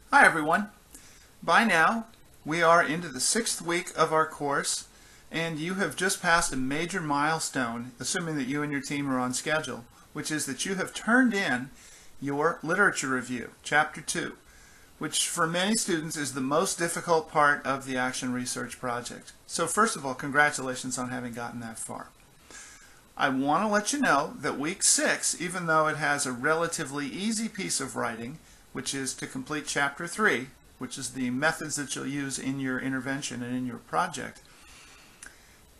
Hi everyone. By now we are into the 6th week of our course, and you have just passed a major milestone, assuming that you and your team are on schedule, which is that you have turned in your literature review, Chapter 2, which for many students is the most difficult part of the Action Research Project. So first of all, congratulations on having gotten that far. I want to let you know that week 6, even though it has a relatively easy piece of writing, which is to complete Chapter 3, which is the methods that you'll use in your intervention and in your project,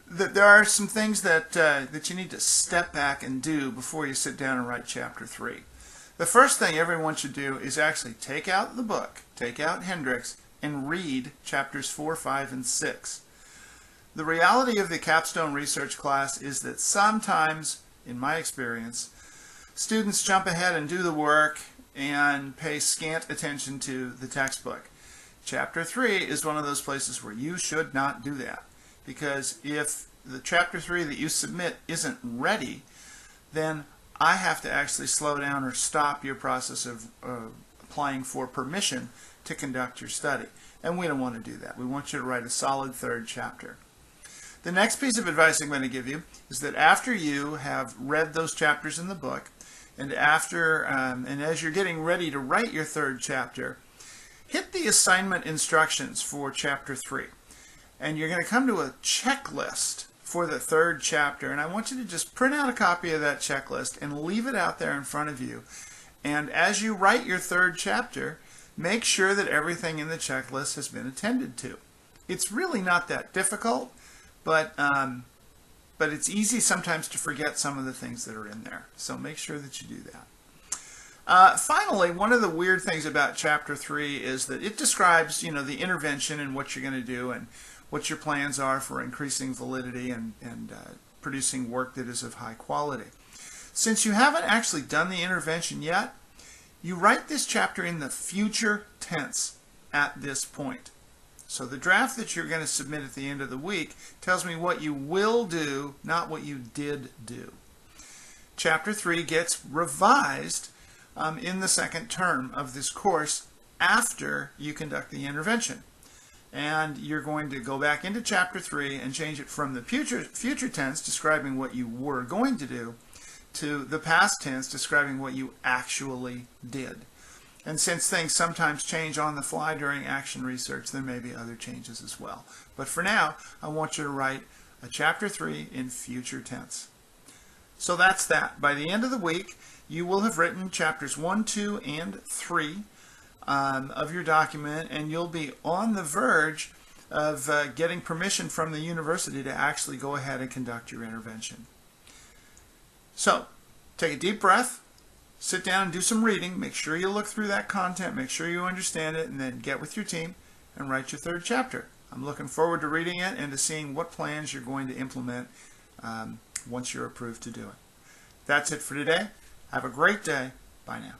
that there are some things that you need to step back and do before you sit down and write Chapter 3. The first thing everyone should do is actually take out the book, take out Hendricks, and read Chapters 4, 5, and 6. The reality of the capstone research class is that sometimes, in my experience, students jump ahead and do the work and pay scant attention to the textbook. Chapter 3 is one of those places where you should not do that, because if the Chapter 3 that you submit isn't ready, then I have to actually slow down or stop your process of applying for permission to conduct your study. And we don't want to do that. We want you to write a solid third chapter. The next piece of advice I'm going to give you is that after you have read those chapters in the book, and as you're getting ready to write your third chapter, hit the assignment instructions for Chapter 3. And you're going to come to a checklist for the third chapter, and I want you to just print out a copy of that checklist and leave it out there in front of you. And as you write your third chapter, make sure that everything in the checklist has been attended to. It's really not that difficult, but it's easy sometimes to forget some of the things that are in there. So make sure that you do that. Finally, one of the weird things about Chapter 3 is that it describes, the intervention and what you're going to do and what your plans are for increasing validity and producing work that is of high quality. Since you haven't actually done the intervention yet, you write this chapter in the future tense at this point. So the draft that you're going to submit at the end of the week tells me what you will do, not what you did do. Chapter 3 gets revised in the second term of this course after you conduct the intervention. And you're going to go back into Chapter 3 and change it from the future tense, describing what you were going to do, to the past tense, describing what you actually did. And since things sometimes change on the fly during action research, there may be other changes as well. But for now, I want you to write a Chapter 3 in future tense. So that's that. By the end of the week, you will have written Chapters 1, 2, and 3 of your document, and you'll be on the verge of getting permission from the university to actually go ahead and conduct your intervention. So, take a deep breath. Sit down and do some reading. Make sure you look through that content. Make sure you understand it, and then get with your team and write your third chapter. I'm looking forward to reading it and to seeing what plans you're going to implement once you're approved to do it. That's it for today. Have a great day. Bye now.